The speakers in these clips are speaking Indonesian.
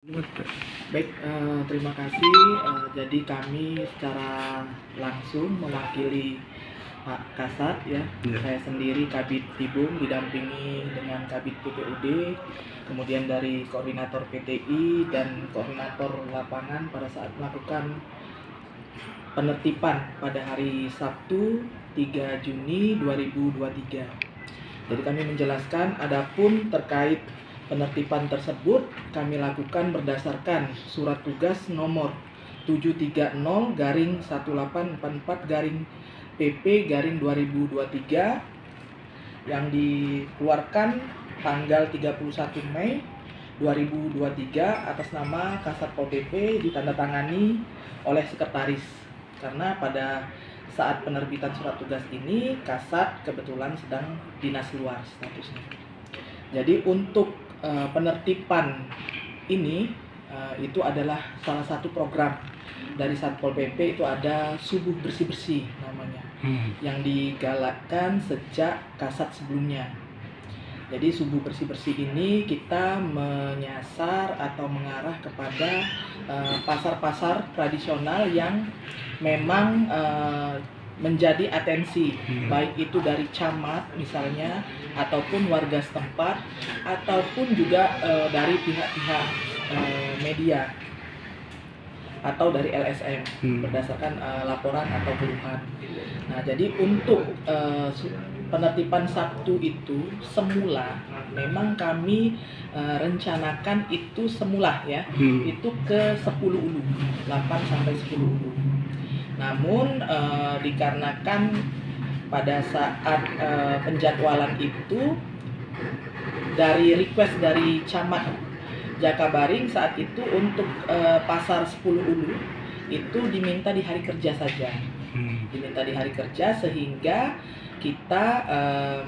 Baik, terima kasih. Jadi kami secara langsung mewakili Pak Kasat ya. Ya. Saya sendiri Kabid Tibung didampingi dengan Kabid PPUD, kemudian dari koordinator PTI dan koordinator lapangan pada saat melakukan penertiban pada hari Sabtu 3 Juni 2023. Jadi kami menjelaskan adapun terkait penertiban tersebut kami lakukan berdasarkan surat tugas nomor 730-1844-PP-2023 yang dikeluarkan tanggal 31 Mei 2023 atas nama Kasat Pol PP ditandatangani oleh sekretaris. Karena pada saat penerbitan surat tugas ini Kasat kebetulan sedang dinas luar statusnya. Jadi untuk penertiban ini itu adalah salah satu program dari Satpol PP. Itu ada subuh bersih-bersih namanya, yang digalakkan sejak Kasat sebelumnya. Jadi subuh bersih-bersih ini kita menyasar atau mengarah kepada pasar-pasar tradisional yang memang menjadi atensi, baik itu dari camat misalnya, ataupun warga setempat, ataupun juga dari pihak-pihak media atau dari LSM berdasarkan laporan atau keluhan. Nah, jadi untuk penertiban Sabtu itu semula memang kami rencanakan itu semula ya, itu ke 10 ulu, 8 sampai 10 ulu. Namun dikarenakan pada saat penjadwalan itu dari request dari Camat Jakabaring saat itu untuk pasar 10 ulu itu diminta di hari kerja saja. Diminta di hari kerja sehingga kita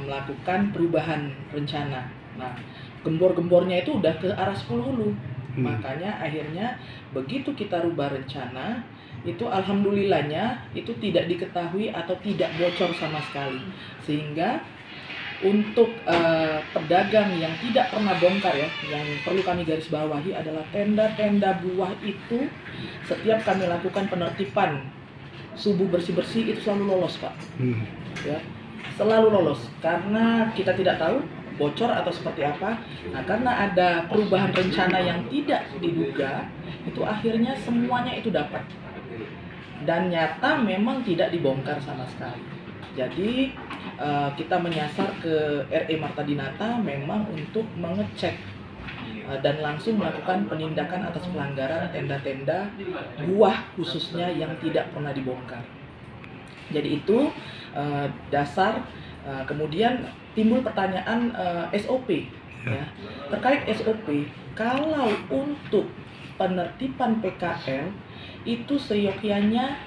melakukan perubahan rencana. Nah, gembor-gembornya itu udah ke arah 10 ulu. Makanya akhirnya begitu kita rubah rencana, itu alhamdulillahnya itu tidak diketahui atau tidak bocor sama sekali. Sehingga untuk pedagang yang tidak pernah bongkar ya, yang perlu kami garis bawahi adalah tenda-tenda buah itu setiap kami lakukan penertiban subuh bersih-bersih itu selalu lolos, Pak. Ya, selalu lolos karena kita tidak tahu bocor atau seperti apa. Nah, karena ada perubahan rencana yang tidak diduga, itu akhirnya semuanya itu dapat. Dan nyata memang tidak dibongkar sama sekali. Jadi kita menyasar ke RE Marta Dinata memang untuk mengecek dan langsung melakukan penindakan atas pelanggaran tenda-tenda buah khususnya yang tidak pernah dibongkar. Jadi itu dasar. Kemudian timbul pertanyaan SOP ya. Terkait SOP, kalau untuk penertiban PKL itu seyogyanya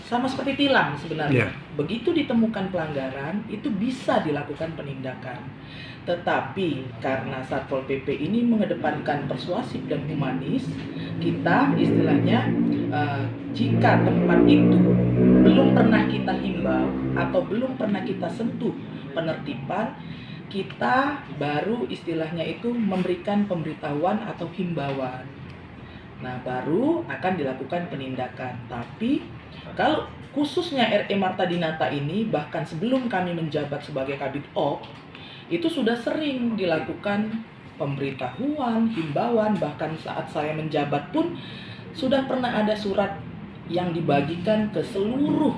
sama seperti tilang sebenarnya. Begitu ditemukan pelanggaran itu bisa dilakukan penindakan. Tetapi karena Satpol PP ini mengedepankan persuasif dan humanis, kita istilahnya jika tempat itu belum pernah kita himbau atau belum pernah kita sentuh penertiban, kita baru istilahnya itu memberikan pemberitahuan atau himbauan. Nah, baru akan dilakukan penindakan. Tapi kalau khususnya RE Marta Dinata ini, bahkan sebelum kami menjabat sebagai Kabid Op, itu sudah sering dilakukan pemberitahuan, himbauan. Bahkan saat saya menjabat pun sudah pernah ada surat yang dibagikan ke seluruh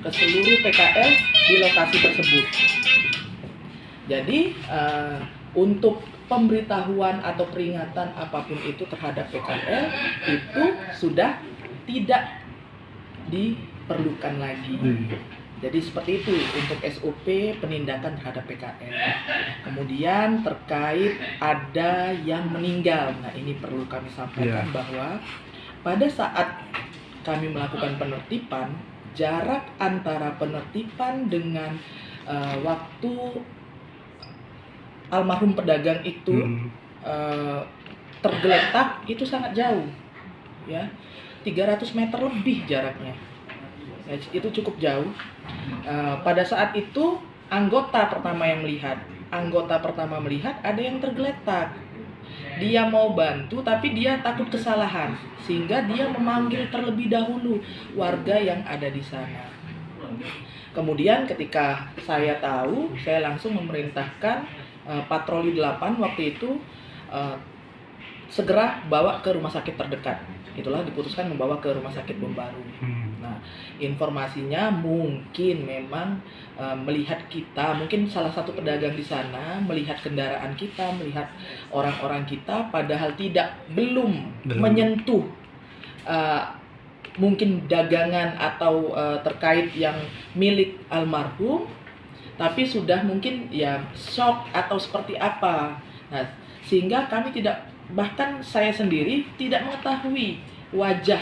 PKL di lokasi tersebut. Jadi untuk pemberitahuan atau peringatan apapun itu terhadap PKL itu sudah tidak diperlukan lagi. Jadi seperti itu untuk SOP penindakan terhadap PKL. Kemudian terkait ada yang meninggal. Nah, ini perlu kami sampaikan bahwa pada saat kami melakukan penertiban, jarak antara penertiban dengan waktu almarhum pedagang itu tergeletak itu sangat jauh ya, 300 meter lebih jaraknya ya, itu cukup jauh. Pada saat itu anggota pertama melihat ada yang tergeletak dia mau bantu tapi dia takut kesalahan, sehingga dia memanggil terlebih dahulu warga yang ada di sana. Kemudian ketika saya tahu, saya langsung memerintahkan patroli 8 waktu itu segera bawa ke rumah sakit terdekat. Itulah diputuskan membawa ke rumah sakit Bombaru. Nah, informasinya mungkin memang melihat kita, mungkin salah satu pedagang di sana melihat kendaraan kita, melihat orang-orang kita, padahal belum menyentuh mungkin dagangan atau terkait yang milik almarhum, tapi sudah mungkin ya shock atau seperti apa. Nah, sehingga kami bahkan saya sendiri tidak mengetahui wajah,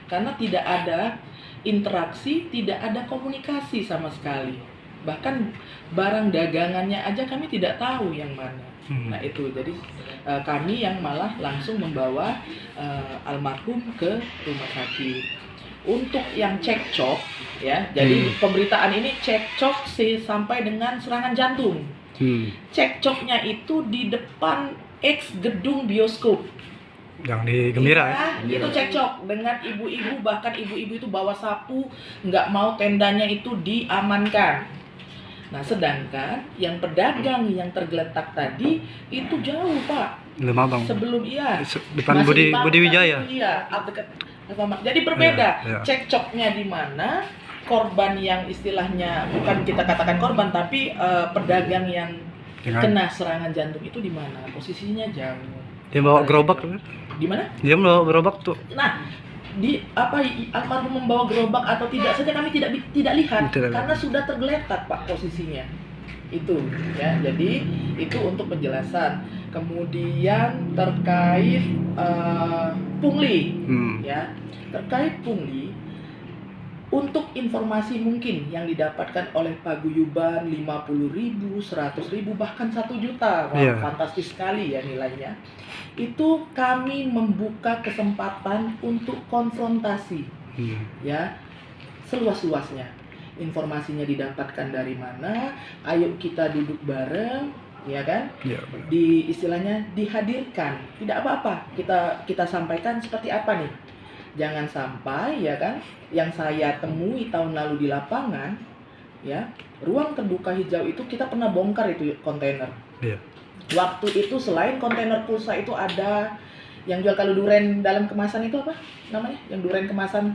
karena tidak ada interaksi, tidak ada komunikasi sama sekali. Bahkan barang dagangannya aja kami tidak tahu yang mana. Nah itu, jadi kami yang malah langsung membawa almarhum ke rumah sakit. Untuk yang cekcok ya, jadi pemberitaan ini cekcok sampai dengan serangan jantung. Cekcoknya itu di depan ex gedung bioskop yang di Gembira ya, itu cekcok dengan ibu-ibu, bahkan ibu-ibu itu bawa sapu, nggak mau tendanya itu diamankan. Nah, sedangkan yang pedagang yang tergeletak tadi itu jauh, Pak. Lemabang. Sebelum depan Budi Wijaya. Iya, jadi berbeda. Ya. Cekcoknya di mana, korban yang istilahnya bukan kita katakan korban, tapi pedagang yang kena serangan jantung itu di mana? Posisinya jauh. Dia bawa gerobak kan? Di mana? Dia membawa gerobak tuh. Nah, almarhum membawa gerobak atau tidak saja kami tidak lihat, karena sudah tergeletak, Pak, posisinya. Itu ya. Jadi itu untuk penjelasan. Kemudian terkait pungli ya. Terkait pungli, untuk informasi mungkin yang didapatkan oleh paguyuban 50.000, 100.000, bahkan 1 juta, wah, fantastis sekali ya nilainya. Itu kami membuka kesempatan untuk konfrontasi, ya, seluas-luasnya. Informasinya didapatkan dari mana? Ayo kita duduk bareng, ya kan? Ya, di istilahnya dihadirkan, tidak apa-apa. Kita sampaikan seperti apa nih? Jangan sampai ya kan, yang saya temui tahun lalu di lapangan, ya, ruang terbuka hijau itu kita pernah bongkar itu kontainer. Iya. Waktu itu selain kontainer pulsa itu ada yang jual kaldu duren dalam kemasan, itu apa namanya? Yang duren kemasan.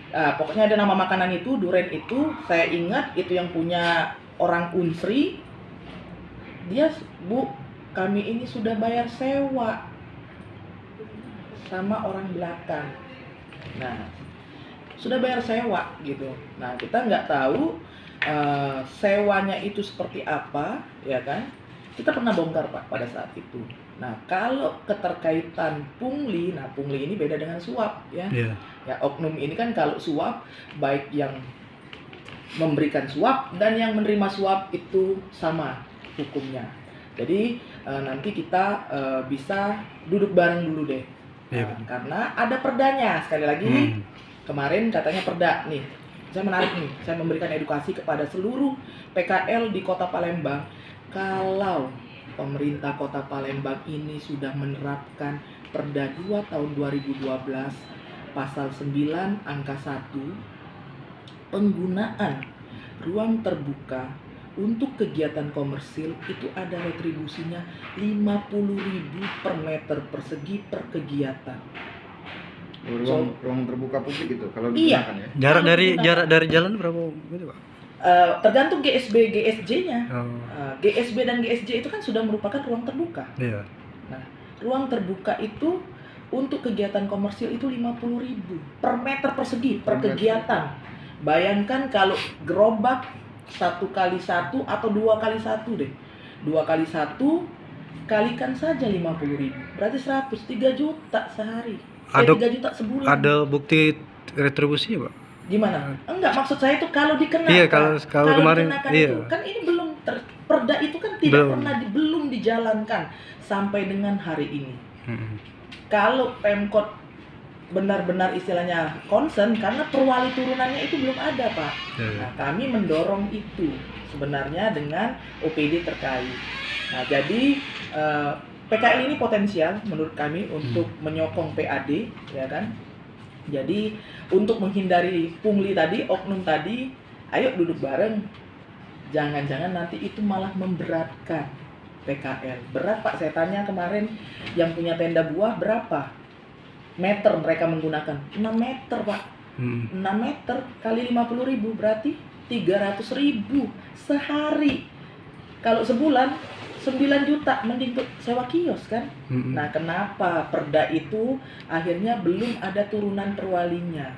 Pokoknya ada nama makanan itu, duren itu. Saya ingat itu yang punya orang Unsri. Dia, Bu, kami ini sudah bayar sewa sama orang belakang. Nah, sudah bayar sewa gitu. Nah, kita nggak tahu sewanya itu seperti apa, ya kan? Kita pernah bongkar, Pak, pada saat itu. Nah, kalau keterkaitan pungli, nah pungli ini beda dengan suap, ya. Yeah. Ya, oknum ini kan kalau suap, baik yang memberikan suap dan yang menerima suap itu sama hukumnya. Jadi nanti kita bisa duduk bareng dulu deh. Karena ada perdanya, sekali lagi kemarin katanya perda nih. Saya menarik nih, saya memberikan edukasi kepada seluruh PKL di Kota Palembang. Kalau pemerintah Kota Palembang ini sudah menerapkan Perda 2 tahun 2012 pasal 9 angka 1, penggunaan ruang terbuka untuk kegiatan komersil itu ada retribusinya 50.000 per meter persegi per kegiatan. Ruang terbuka publik itu kalau iya, digunakan ya. Jarak dari jalan berapa gitu, Pak? Tergantung GSB GSJ-nya. GSB dan GSJ itu kan sudah merupakan ruang terbuka. Iya. Nah, ruang terbuka itu untuk kegiatan komersil itu 50.000 per meter persegi per kegiatan. Bayangkan kalau gerobak 1x1 atau 2x1 deh. 2x1 kalikan saja 50.000. Berarti 3 juta sehari. 3 juta sebulan. Ada bukti retribusinya, Pak? Gimana? Enggak, maksud saya itu kalau dikenakan. Iya, kalau kemarin itu, kan ini belum perda itu kan belum dijalankan sampai dengan hari ini. Kalau Pemkot benar-benar istilahnya concern, karena perwali turunannya itu belum ada, Pak. Nah, kami mendorong itu sebenarnya dengan OPD terkait. Nah, jadi PKL ini potensial menurut kami untuk menyokong PAD, ya kan. Jadi untuk menghindari pungli tadi, oknum tadi, ayo duduk bareng. Jangan-jangan nanti itu malah memberatkan PKL. Berat Pak, saya tanya kemarin yang punya tenda buah berapa meter mereka menggunakan? 6 meter Pak. 6 meter kali 50.000 berarti 300.000 sehari. Kalau sebulan 9 juta, mending tuh sewa kios kan. Nah, kenapa perda itu akhirnya belum ada turunan perwalinya?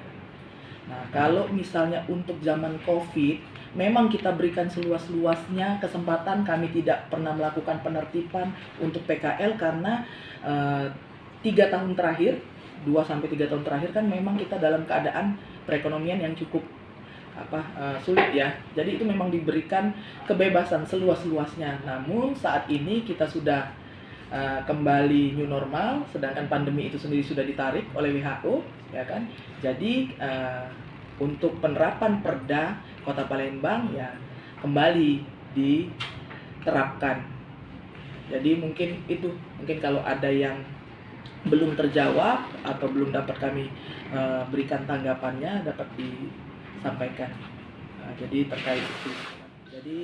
Nah, kalau misalnya untuk zaman Covid, memang kita berikan seluas-luasnya kesempatan. Kami tidak pernah melakukan penertiban untuk PKL karena 3 tahun terakhir, 2-3 tahun terakhir kan memang kita dalam keadaan perekonomian yang cukup sulit ya. Jadi itu memang diberikan kebebasan seluas-luasnya. Namun saat ini kita sudah kembali new normal, sedangkan pandemi itu sendiri sudah ditarik oleh WHO, ya kan. Jadi untuk penerapan Perda Kota Palembang ya kembali diterapkan. Jadi mungkin kalau ada yang belum terjawab atau belum dapat kami berikan tanggapannya, dapat disampaikan. Jadi terkait itu. Jadi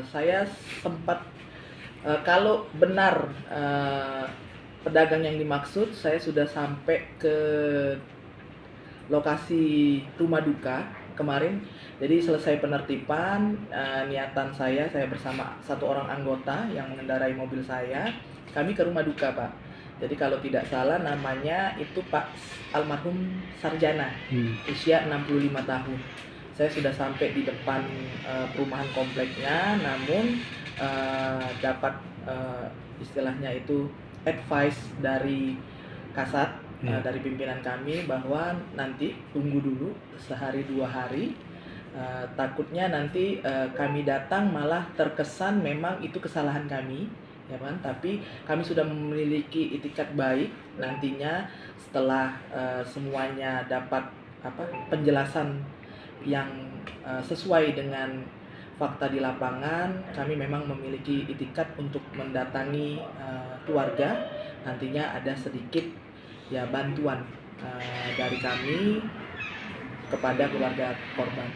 saya sempat kalau benar pedagang yang dimaksud, saya sudah sampai ke lokasi rumah duka kemarin. Jadi selesai penertiban, niatan saya bersama satu orang anggota yang mengendarai mobil saya, kami ke rumah duka Pak. Jadi kalau tidak salah namanya itu Pak almarhum Sarjana, usia 65 tahun. Saya sudah sampai di depan perumahan kompleknya, namun dapat istilahnya itu advice dari Kasat, dari pimpinan kami bahwa nanti tunggu dulu sehari 2 hari. Takutnya nanti kami datang malah terkesan memang itu kesalahan kami, ya kan? Tapi kami sudah memiliki itikat baik, nantinya setelah semuanya dapat penjelasan yang sesuai dengan fakta di lapangan, kami memang memiliki itikat untuk mendatangi keluarga. Nantinya ada sedikit ya bantuan dari kami kepada keluarga korban.